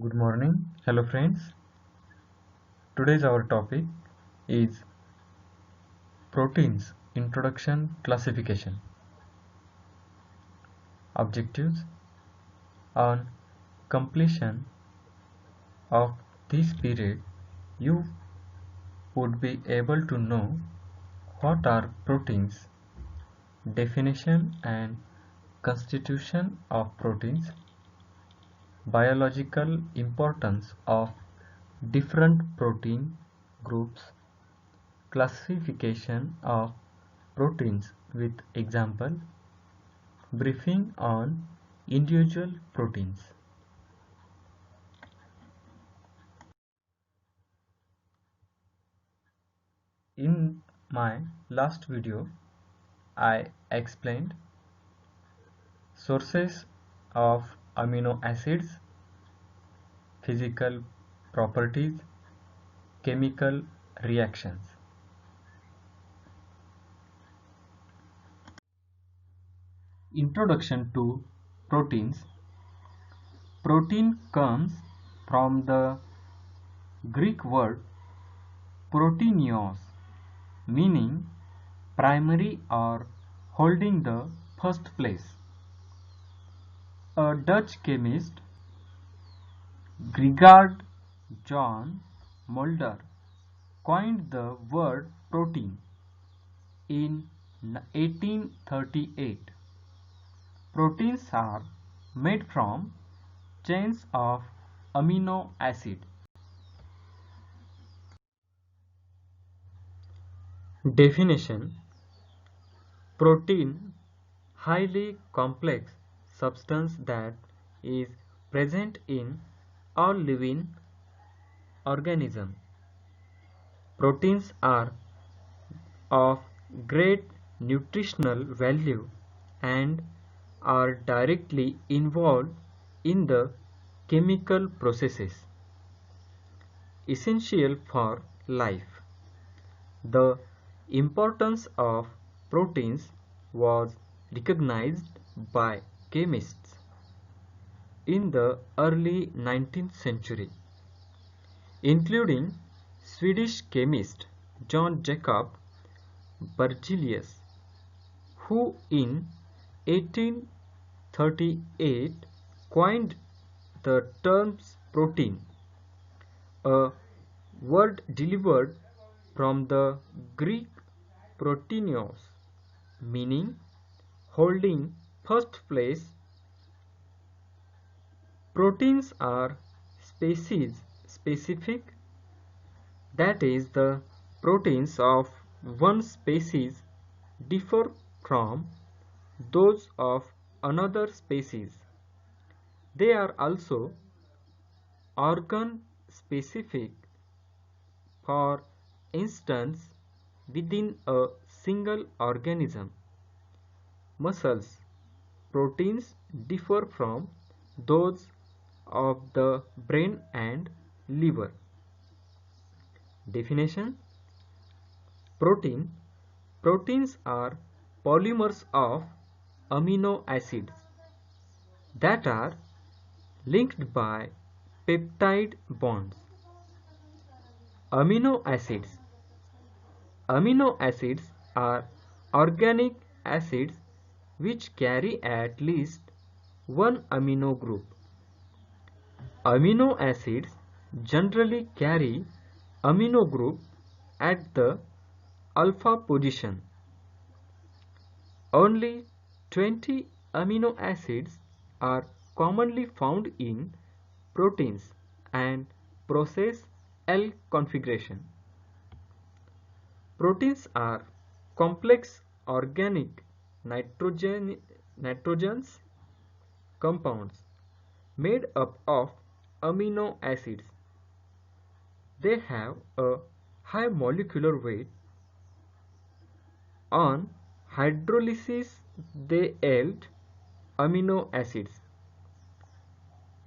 Good morning. Hello friends. Today's our topic is proteins introduction classification. Objectives: on completion of this period you would be able to know what are proteins, definition and constitution of proteins, biological importance of different protein groups, classification of proteins with example, briefing on individual proteins. In my last video, I explained sources of amino acids, physical properties, chemical reactions. Introduction to proteins. Protein comes from the Greek word proteinos, meaning primary or holding the first place. A Dutch chemist, Gerard Jan Mulder, coined the word protein in 1838. Proteins are made from chains of amino acid. Definition: protein, highly complex substance that is present in all living organisms. Proteins are of great nutritional value and are directly involved in the chemical processes essential for life. The importance of proteins was recognized by chemists in the early 19th century, including Swedish chemist John Jacob Berzelius, who in 1838 coined the terms protein, a word derived from the Greek proteinos, meaning holding first place. Proteins are species specific, that is, the proteins of one species differ from those of another species. They are also organ specific. For instance, within a single organism, muscles proteins differ from those of the brain and liver. Definition: proteins are polymers of amino acids that are linked by peptide bonds. Amino acids. Amino acids are organic acids which carry at least one amino group. Amino acids generally carry amino group at the alpha position. Only 20 amino acids are commonly found in proteins and process L configuration. Proteins are complex organic nitrogenous compounds made up of amino acids. They have a high molecular weight. On hydrolysis they yield amino acids.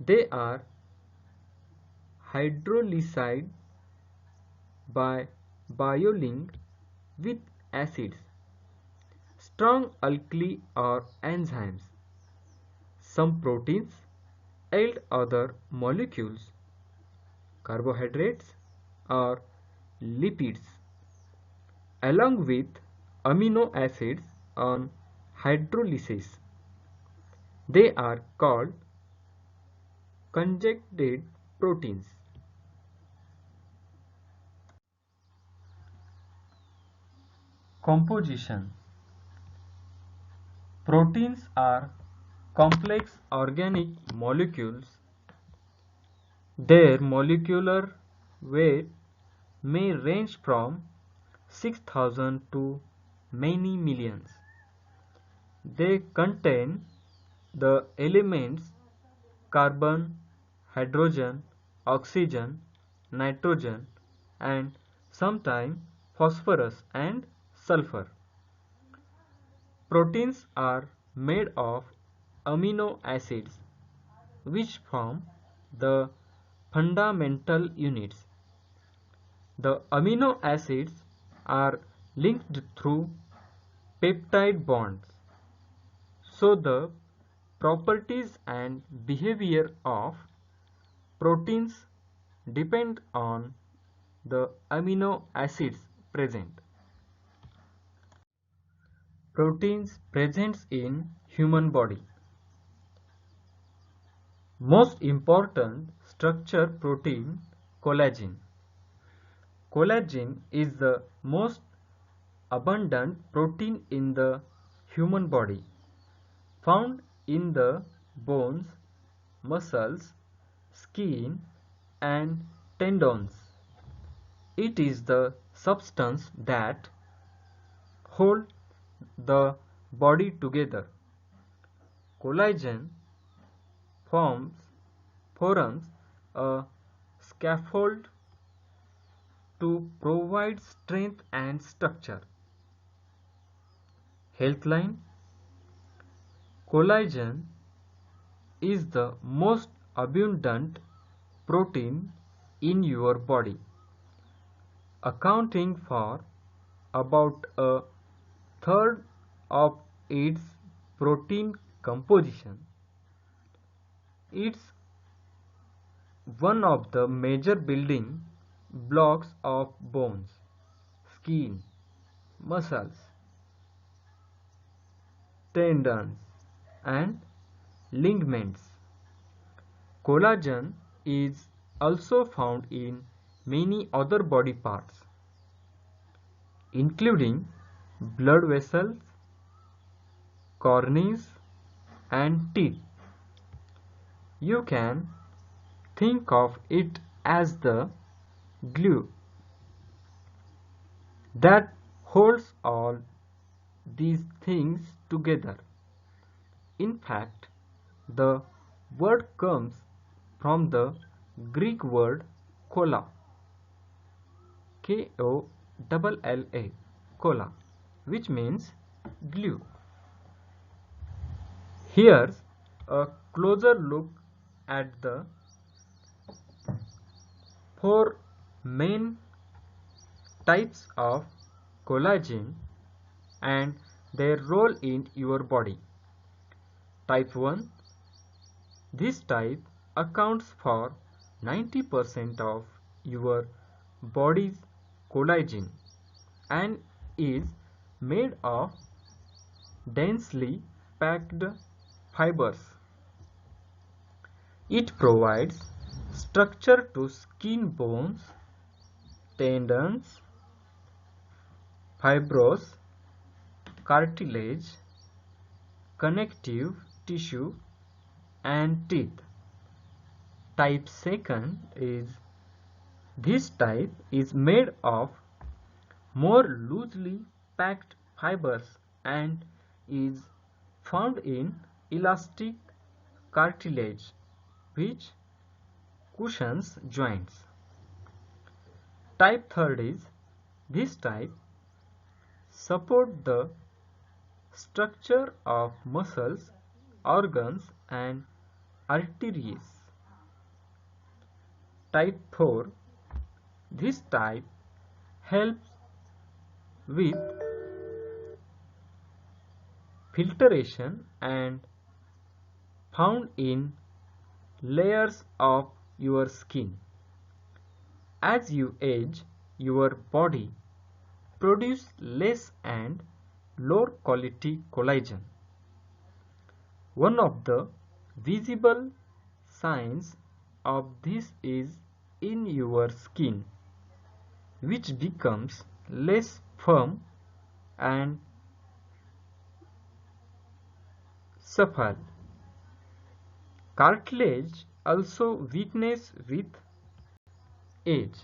They are hydrolysed by boiling with acids, strong alkali or enzymes. Some proteins and other molecules, carbohydrates or lipids, along with amino acids on hydrolysis. They are called conjugated proteins. Composition. Proteins are complex organic molecules. Their molecular weight may range from 6,000 to many millions. They contain the elements carbon, hydrogen, oxygen, nitrogen, and sometimes phosphorus and sulfur. Proteins are made of amino acids, which form the fundamental units. The amino acids are linked through peptide bonds, so the properties and behavior of proteins depend on the amino acids present. Proteins present in human body. Most important structure protein, collagen. Collagen is the most abundant protein in the human body, found in the bones, muscles, skin, and tendons. It is the substance that holds the body together. Collagen forms a scaffold to provide strength and structure. Healthline. Collagen is the most abundant protein in your body, accounting for about a third of its protein composition. It's one of the major building blocks of bones, skin, muscles, tendons, and ligaments. Collagen is also found in many other body parts, including blood vessels, corneas, and teeth. You can think of it as the glue that holds all these things together. In fact, the word comes from the Greek word kolla, Kolla, kolla, which means glue. Here's a closer look at the four main types of collagen and their role in your body. Type 1. This type accounts for 90% of your body's collagen and is made of densely packed fibers. It provides structure to skin, bones, tendons, fibrous cartilage, connective tissue, and teeth. Type 2 is this type is made of more loosely packed fibers and is found in elastic cartilage which cushions joints. Type 3 is this type support the structure of muscles, organs, and arteries. Type 4. This type helps with filtration and found in layers of your skin. As you age, your body produces less and lower quality collagen. One of the visible signs of this is in your skin, which becomes less firm and supple. Cartilage also weakens with age.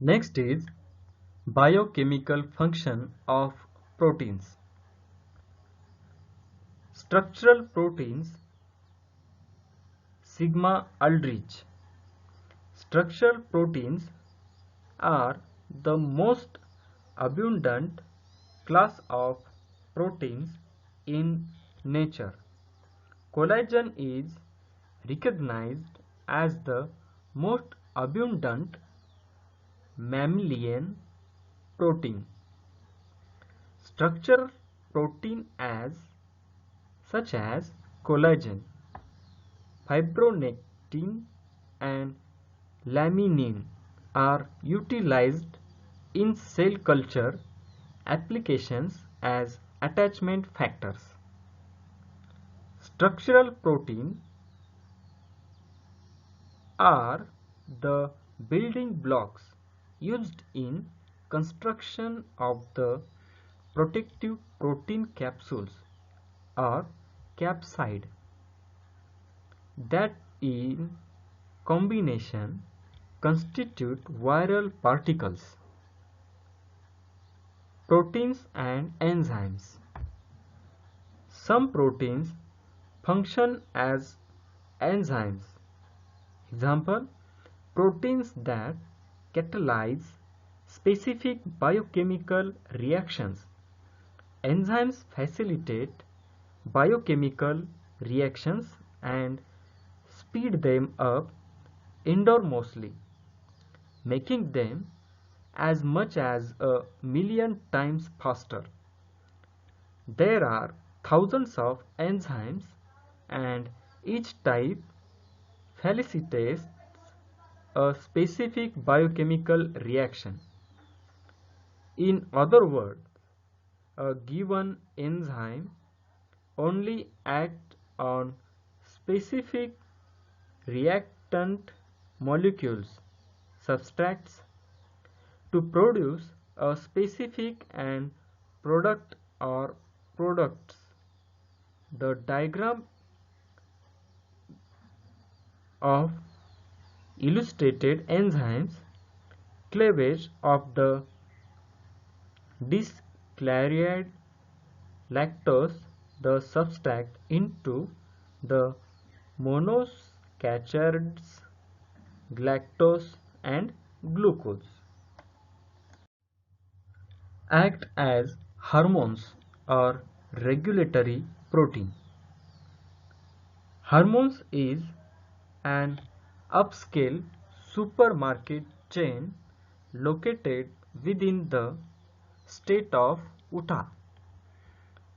Next is biochemical function of proteins. Structural proteins, Sigma Aldrich. Structural proteins are the most abundant class of proteins in nature. Collagen is recognized as the most abundant mammalian protein. Structural protein such as collagen, fibronectin and laminin are utilized in cell culture applications as attachment factors. Structural proteins are the building blocks used in construction of the protective protein capsules or capsid that in combination constitute viral particles. Proteins and enzymes. Some proteins function as enzymes. Example, proteins that catalyze specific biochemical reactions. Enzymes facilitate biochemical reactions and speed them up enormously, making them as much as 1,000,000 times faster. There are thousands of enzymes and each type facilitates a specific biochemical reaction. In other words, a given enzyme only acts on specific reactant molecules, substrates, to produce a specific end product or products. The diagram of illustrated enzymes cleavage of the disclared lactose, the substrate, into the monosaccharides, galactose and glucose, act as hormones or regulatory protein. Hormones is an upscale supermarket chain located within the state of Utah,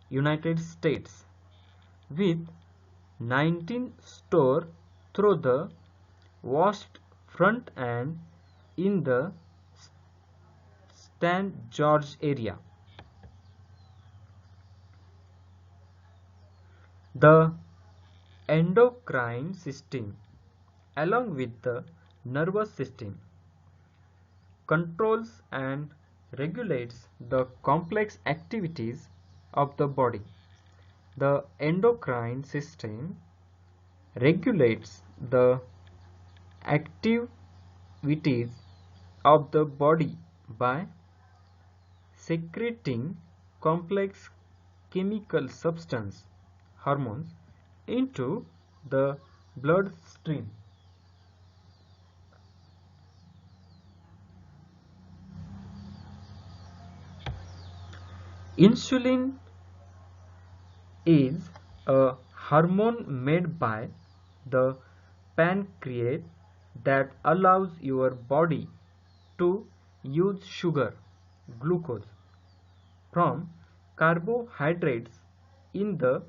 United States, with 19 stores through the vast front end in the St. George area. The endocrine system, along with the nervous system, controls and regulates the complex activities of the body. The endocrine system regulates the activities of the body by secreting complex chemical substance, hormones, into the bloodstream. Insulin is a hormone made by the pancreas that allows your body to use sugar, glucose, from carbohydrates in the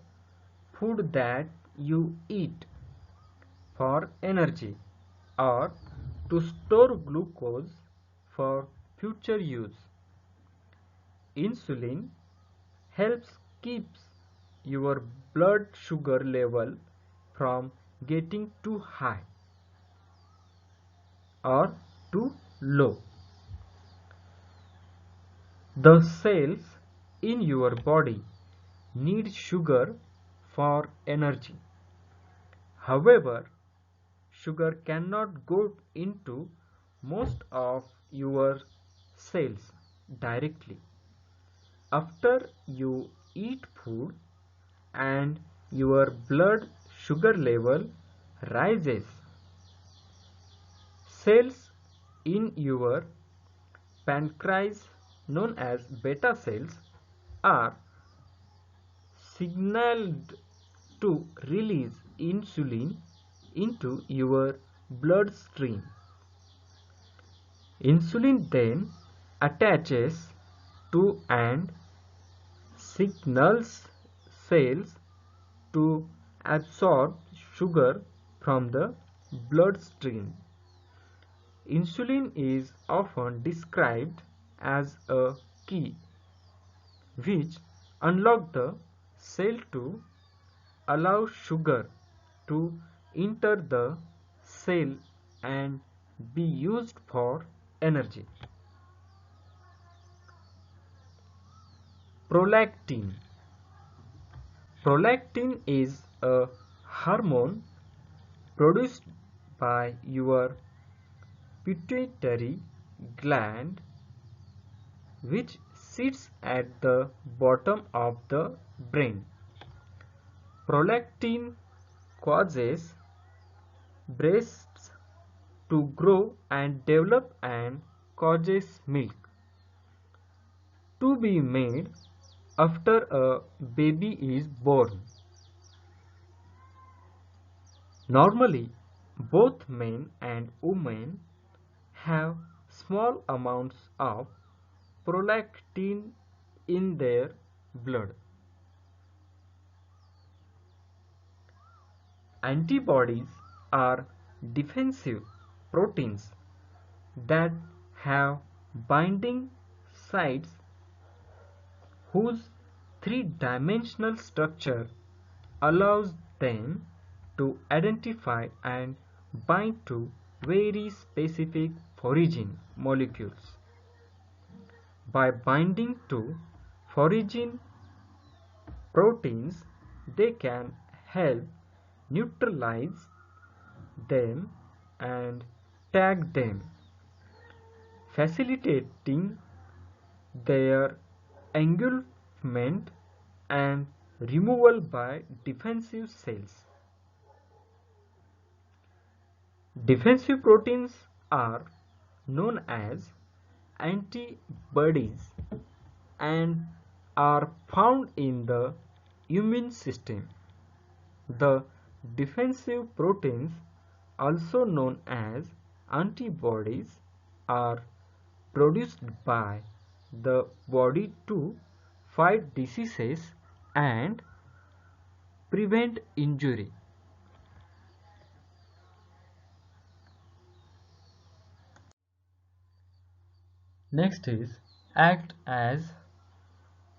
food that you eat for energy or to store glucose for future use. Insulin helps keeps your blood sugar level from getting too high or too low. The cells in your body need sugar for energy. However, sugar cannot go into most of your cells directly. After you eat food and your blood sugar level rises, cells in your pancreas known as beta cells are signaled to release insulin into your bloodstream. Insulin then attaches to and signals cells to absorb sugar from the bloodstream. Insulin is often described as a key which unlocks the cell to allow sugar to enter the cell and be used for energy. Prolactin. Prolactin is a hormone produced by your pituitary gland which sits at the bottom of the brain. Prolactin causes breasts to grow and develop and causes milk to be made after a baby is born. Normally, both men and women have small amounts of prolactin in their blood. Antibodies are defensive proteins that have binding sites whose three-dimensional structure allows them to identify and bind to very specific foreign molecules. By binding to foreign proteins, they can help neutralize them and tag them, facilitating their engulfment and removal by defensive cells. Defensive proteins are known as antibodies and are found in the immune system. The defensive proteins, also known as antibodies, are produced by the body to fight diseases and prevent injury. Next is act as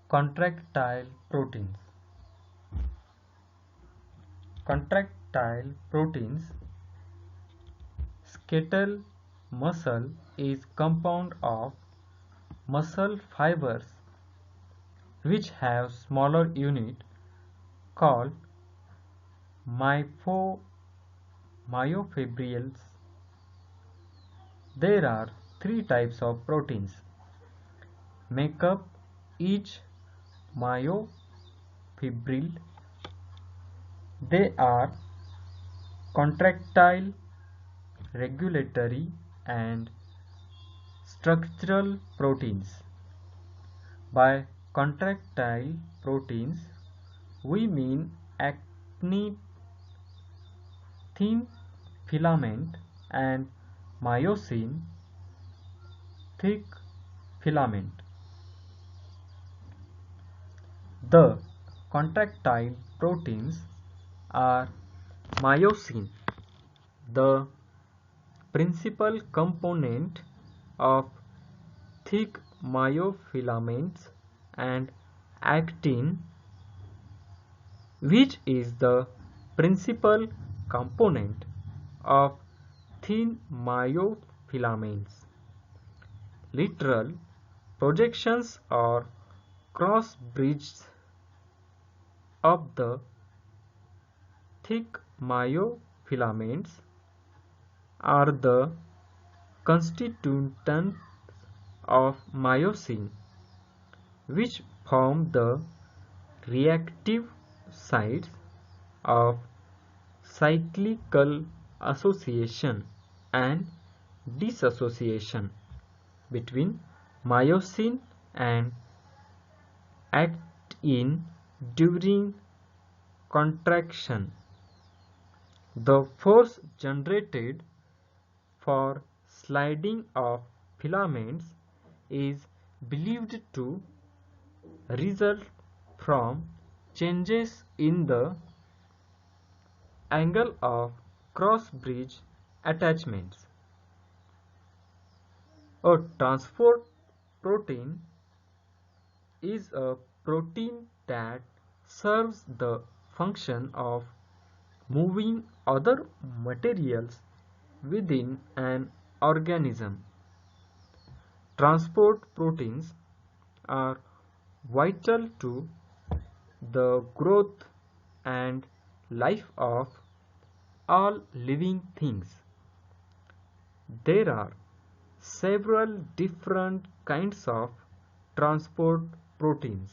contractile proteins. Contractile proteins. Skeletal muscle is compound of muscle fibers which have smaller unit called myofibrils. There are three types of proteins make up each myofibril. They are contractile, regulatory, and structural proteins. By contractile proteins, we mean actin, thin filament, and myosin, thick filament. The contractile proteins are myosin, the principal component of thick myofilaments, and actin, which is the principal component of thin myofilaments. Literal projections or cross bridges of the thick myofilaments are the constituents of myosin, which form the reactive sites of cyclical association and dissociation between myosin and actin during contraction. The force generated for sliding of filaments is believed to result from changes in the angle of cross-bridge attachments. A transport protein is a protein that serves the function of moving other materials within an organism. Transport proteins are vital to the growth and life of all living things. There are several different kinds of transport proteins.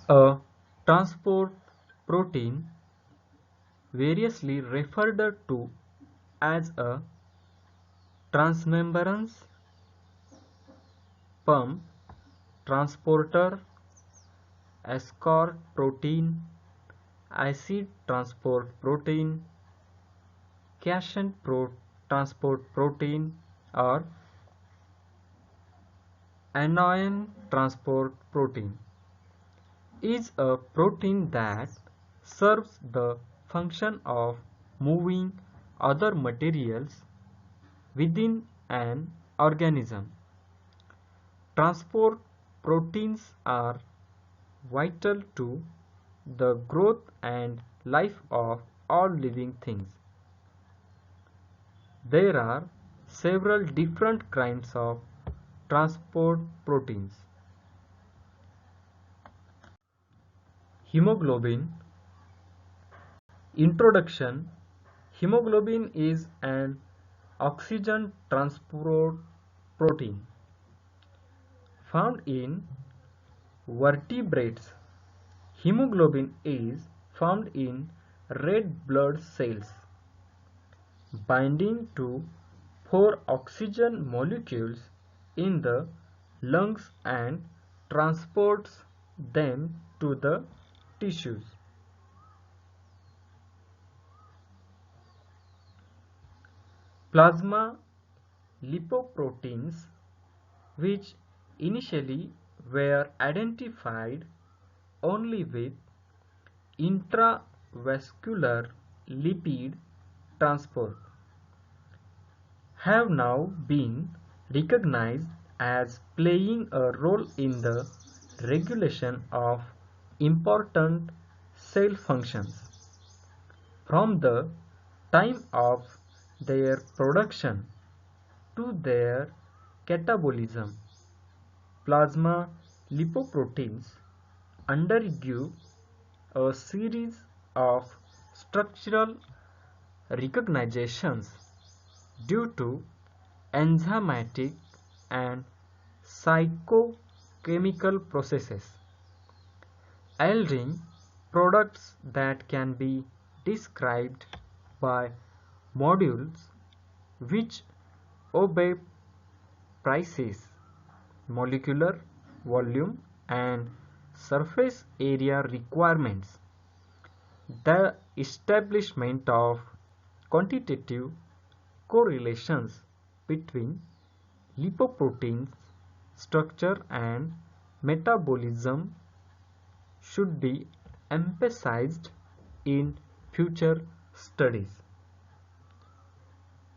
A transport protein, variously referred to as a transmembrane pump, transporter, escort protein, acid transport protein, cation transport protein, or anion transport protein, is a protein that serves the function of moving other materials within an organism. Transport proteins are vital to the growth and life of all living things. There are several different kinds of transport proteins. Hemoglobin. Introduction. Hemoglobin is an oxygen transport protein found in vertebrates. Hemoglobin is found in red blood cells, binding to 4 oxygen molecules in the lungs and transports them to the tissues. Plasma lipoproteins, which initially were identified only with intravascular lipid transport, have now been recognized as playing a role in the regulation of important cell functions. From the time of their production to their catabolism, plasma lipoproteins undergo a series of structural recognitions due to enzymatic and psychochemical processes, yielding products that can be described by modules which obey precise molecular volume and surface area requirements. The establishment of quantitative correlations between lipoproteins structure and metabolism should be emphasized in future studies.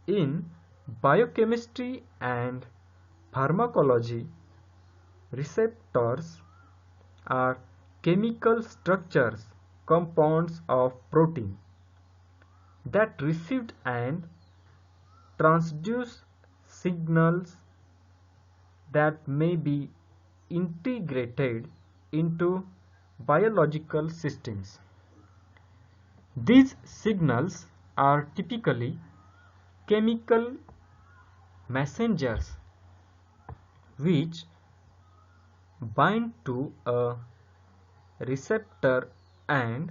In biochemistry and pharmacology, receptors are chemical structures, compounds of protein that receive and transduce signals that may be integrated into biological systems. These signals are typically chemical messengers which bind to a receptor and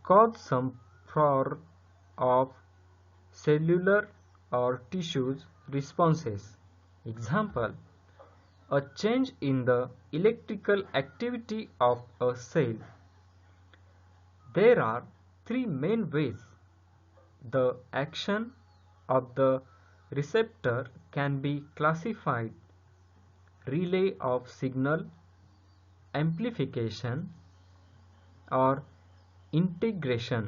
cause some form of cellular or tissues responses. Example: a change in the electrical activity of a cell. There are three main ways the action of the receptor can be classified: relay of signal, amplification, or integration.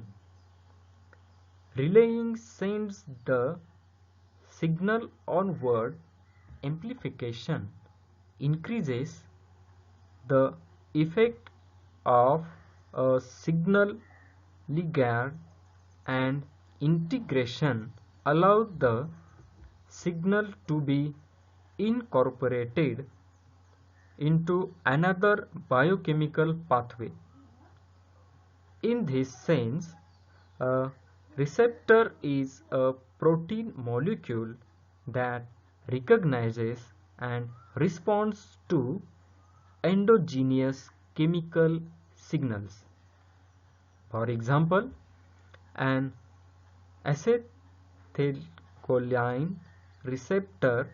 Relaying sends the signal onward. Amplification increases the effect of a signal ligand, and integration allows the signal to be incorporated into another biochemical pathway. In this sense, a receptor is a protein molecule that recognizes and responds to endogenous chemical signals. For example, an acetylcholine receptor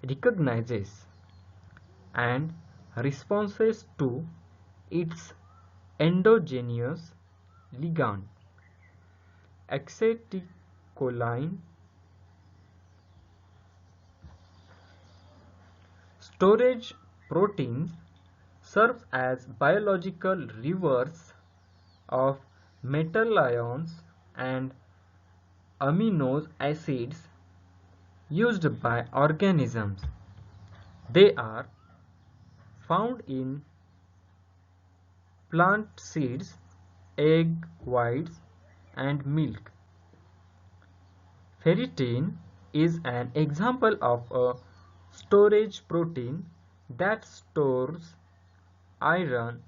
recognizes and responds to its endogenous ligand. Acetylcholine storage proteins serve as biological reservoirs of metal ions and amino acids used by organisms. They are found in plant seeds, egg whites, and milk. Ferritin is an example of a storage protein that stores iron.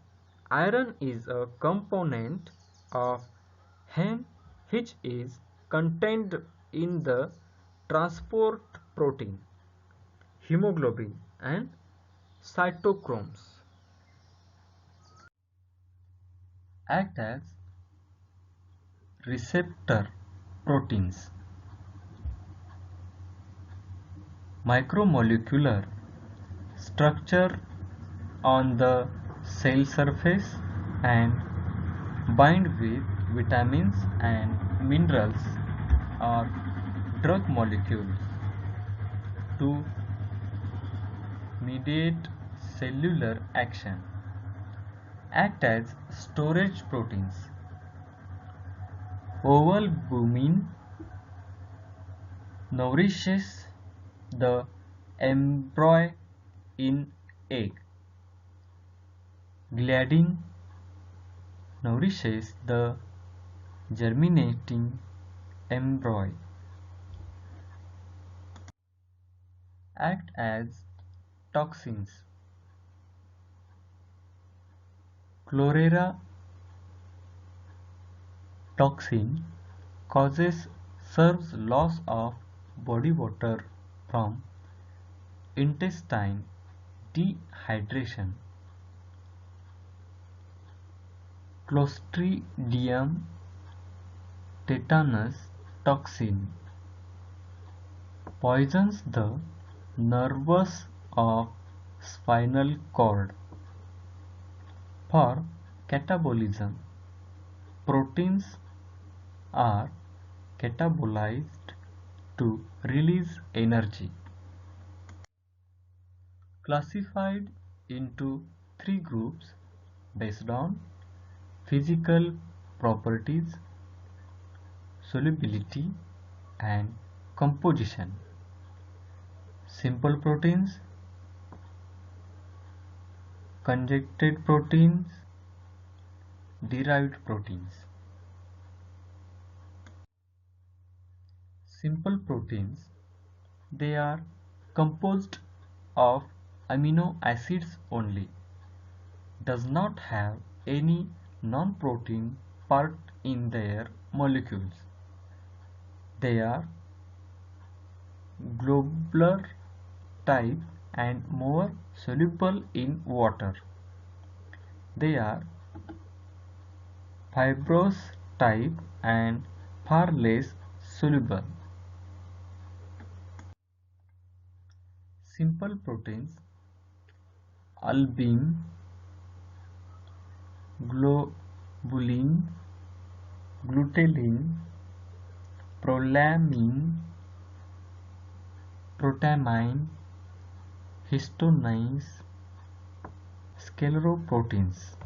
Iron is a component of heme which is contained in the transport protein, hemoglobin, and cytochromes. Act as receptor proteins. Micromolecular structure on the cell surface and bind with vitamins and minerals or drug molecules to mediate cellular action. Act as storage proteins. Ovalbumin nourishes the embryo in egg. Gliadin nourishes the germinating embryo. Act as toxins. Chlorella toxin serves loss of body water from intestine dehydration. Clostridium tetanus toxin poisons the nerves of spinal cord. For catabolism, proteins are catabolized to release energy. Classified into three groups: based on physical properties, solubility, and composition. Simple proteins, conjugated proteins, derived proteins. Simple proteins, they are composed of amino acids only, does not have any non-protein part in their molecules. They are globular type and more soluble in water. They are fibrous type and far less soluble. Simple proteins: albumin, globulin, glutenin, prolamine, protamine, histonides, scleroproteins.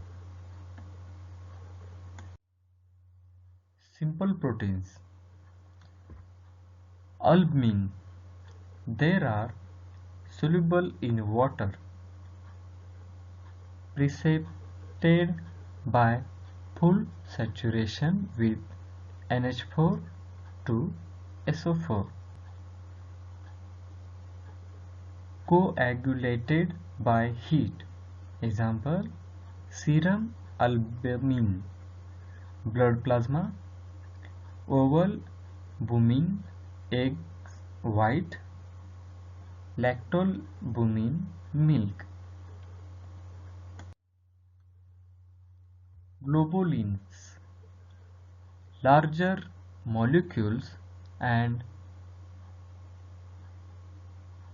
Simple proteins: albumin, they are soluble in water, precipitated by full saturation with NH4 to SO4, coagulated by heat. Example: serum albumin, blood plasma, oval bumin, egg white, lactalbumin, milk. Globulins, larger molecules and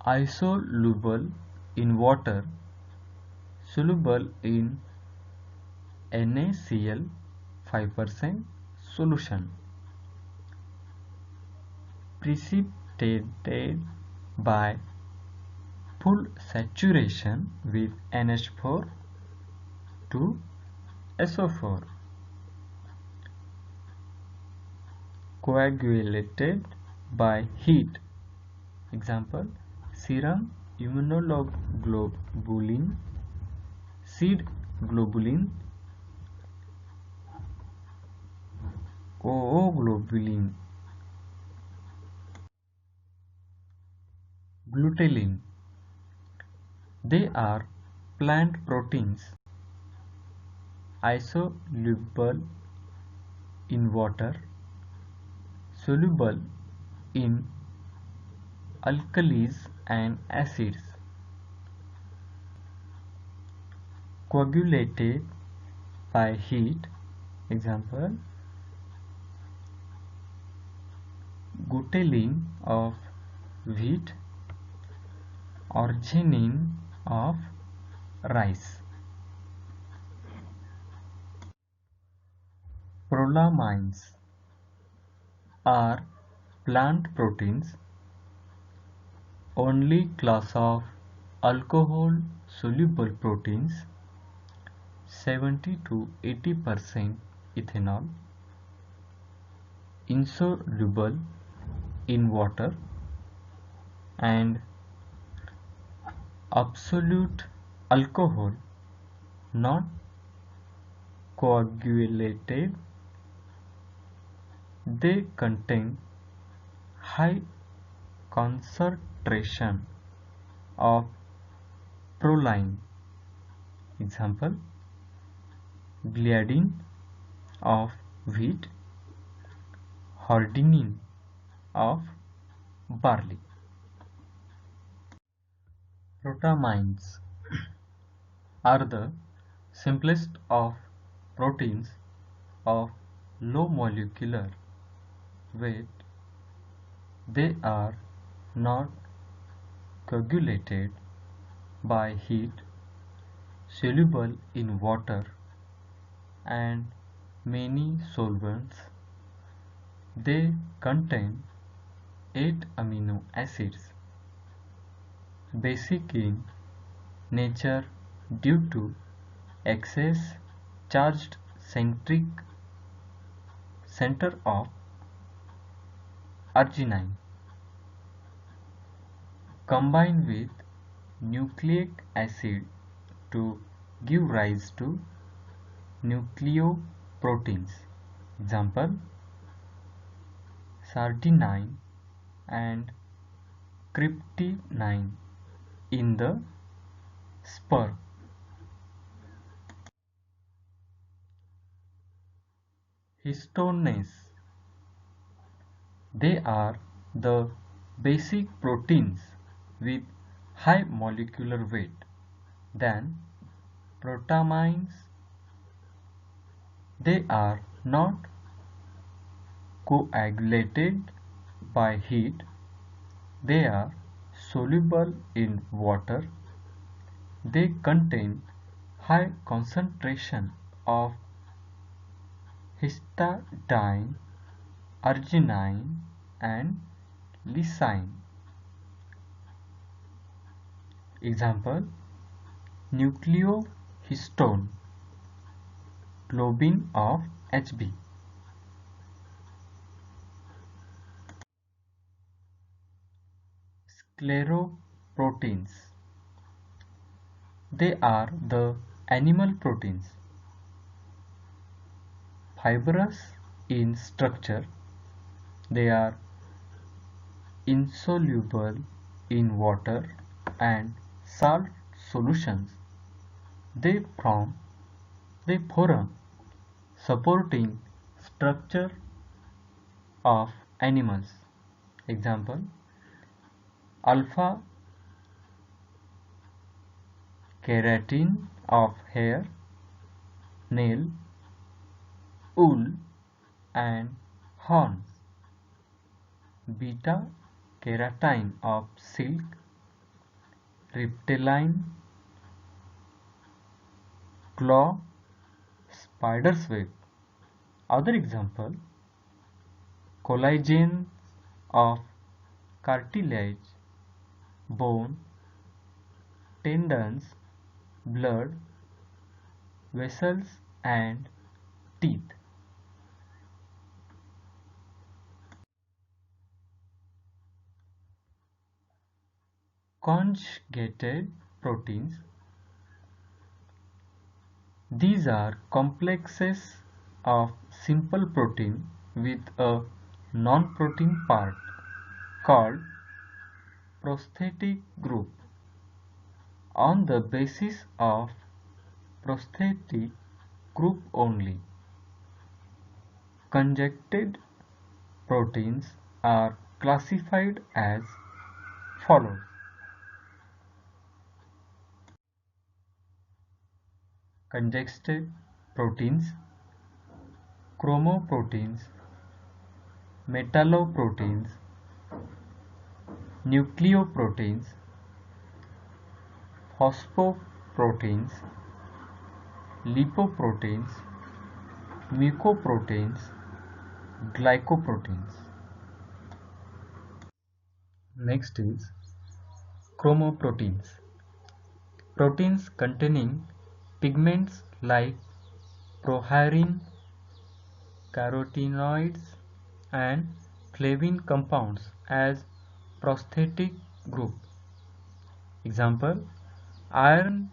insoluble in water, soluble in NaCl 5% solution, precipitated by full saturation with NH4 to SO4, coagulated by heat. Example: serum immunoglobulin, seed globulin, ooglobulin. Glutenin, they are plant proteins, insoluble in water, soluble in alkalis and acids, coagulated by heat. Example: gutellin of wheat, arginine of rice. Prolamines are plant proteins, only class of alcohol soluble proteins, 70 to 80% ethanol, insoluble in water, and absolute alcohol, not coagulated. They contain high concentration of proline. Example: gliadin of wheat, hordenine of barley. Protamines are the simplest of proteins of low molecular weight. They are not coagulated by heat, soluble in water and many solvents. They contain 8 amino acids, basic in nature due to excess charged center of arginine combine with nucleic acid to give rise to nucleoproteins. Example, sardinine and cryptinine in the sperm. Histones. They are the basic proteins with high molecular weight than protamines. They are not coagulated by heat. They are soluble in water. They contain high concentration of histidine, arginine, and lysine. Example, nucleohistone, globin of Hb. Scleroproteins. They are the animal proteins, fibrous in structure. They are insoluble in water and salt solutions. They form supporting structure of animals. Example, alpha keratin of hair, nail, wool, and horns. Beta keratin of silk, reptilian claw, spider's web. Other example, collagen of cartilage, bone, tendons, blood vessels, and teeth. Conjugated proteins. These are complexes of simple protein with a non-protein part called prosthetic group on the basis of prosthetic group only. Conjugated proteins are classified as follows. Conjugated proteins, chromoproteins, metalloproteins, nucleoproteins, phosphoproteins, lipoproteins, mucoproteins, glycoproteins. Next is chromoproteins. Proteins containing pigments like prohyarin, carotenoids, and flavin compounds as prosthetic group. Example, iron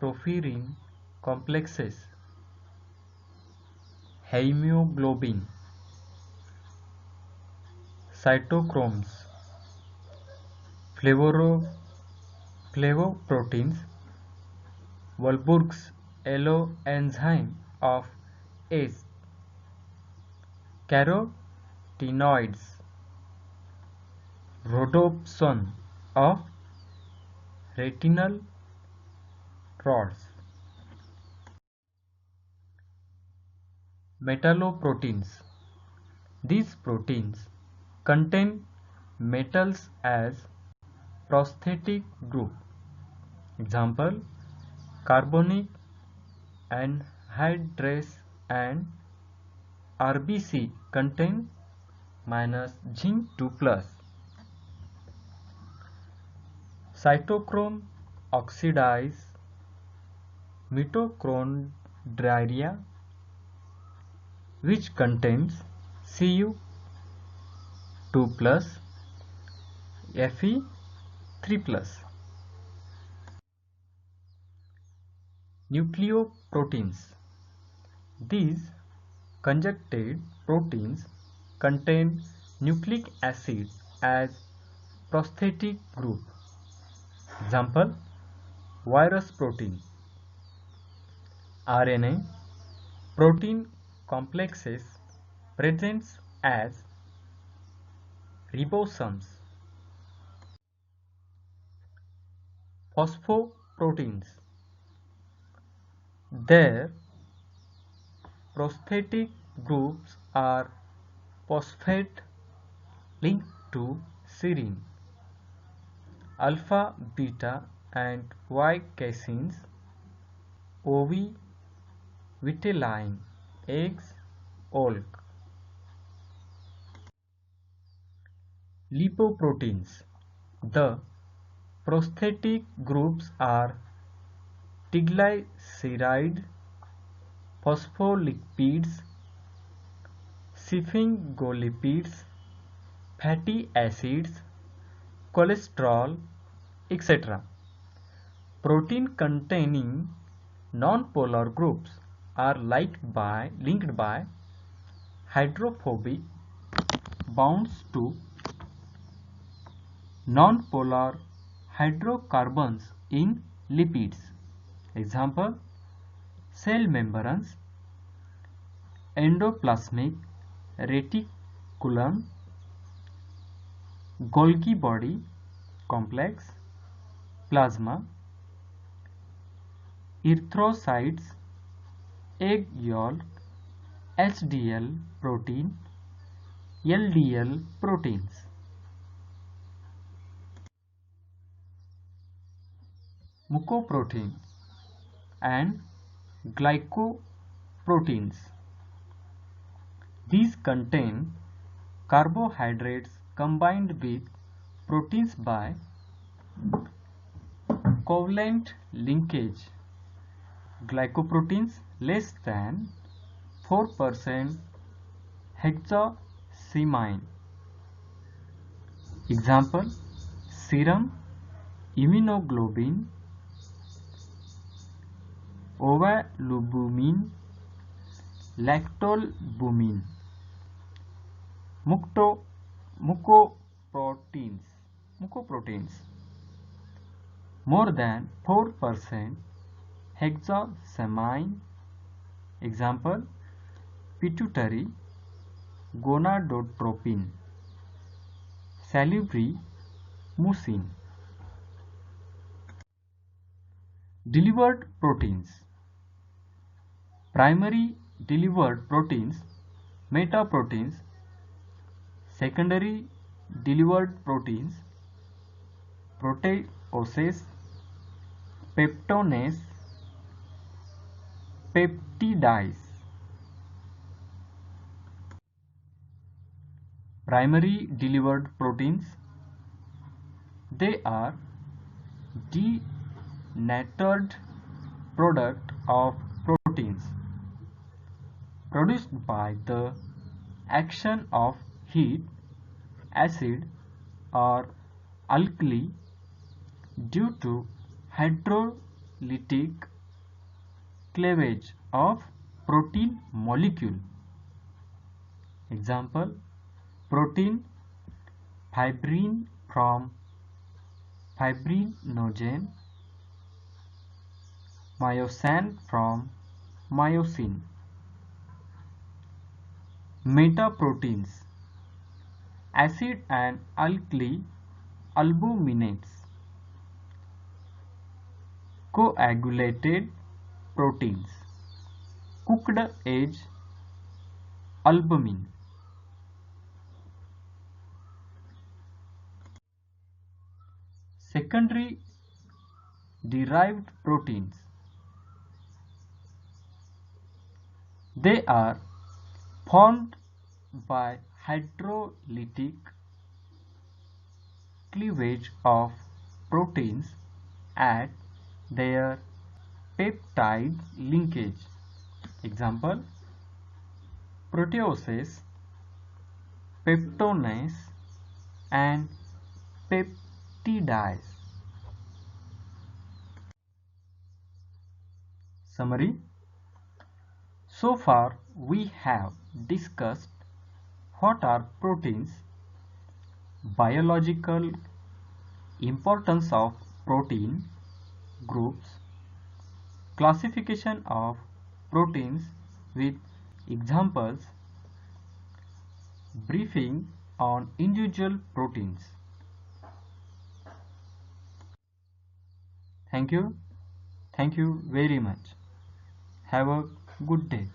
porphyrin complexes, hemoglobin, cytochromes, flavoproteins, Warburg's yellow enzyme of ACE, carotenoids, rhodopsin of retinal rods. Metalloproteins. These proteins contain metals as prosthetic group. Example, carbonic anhydrase and RBC contain zinc 2+. Cytochrome oxidase, mitochondrial diarrhea, which contains Cu2 plus Fe3 plus. Nucleoproteins. These conjugated proteins contain nucleic acid as prosthetic group. Example: virus protein. RNA protein complexes presents as ribosomes. Phosphoproteins. Their prosthetic groups are phosphate linked to serine, alpha, beta and Y caseins, ovi, vitellin, eggs, yolk. Lipoproteins. The prosthetic groups are triglyceride, phospholipids, sphingolipids, fatty acids, cholesterol, etc. Protein containing non-polar groups are linked by hydrophobic bonds to non-polar hydrocarbons in lipids. Example: cell membranes, endoplasmic reticulum, Golgi body complex, plasma, erythrocytes, egg yolk, HDL protein, LDL proteins. Mucoprotein and glycoproteins. These contain carbohydrates combined with proteins by covalent linkage. Glycoproteins less than 4% hexasemine. Example: serum, immunoglobulin, ovalbumin, lactalbumin. Mucoproteins more than 4% hexasemine. Example: pituitary, gonadotropin, salivary mucin. Delivered proteins. Primary delivered proteins, metaproteins. Secondary delivered proteins, proteoses, peptones, peptides. Primary delivered proteins, they are denatured product of proteins produced by the action of heat, acid or alkali due to hydrolytic cleavage of protein molecule. Example: protein fibrin from fibrinogen, myosin from myosin. Metaproteins, acid and alkali albuminates. Coagulated proteins, cooked edge albumin. Secondary derived proteins, they are formed by hydrolytic cleavage of proteins at their peptide linkage. Example: proteoses, peptones, and peptides. Summary: so far we have discussed what are proteins, biological importance of protein groups, classification of proteins with examples, briefing on individual proteins. Thank you very much. Have a good day.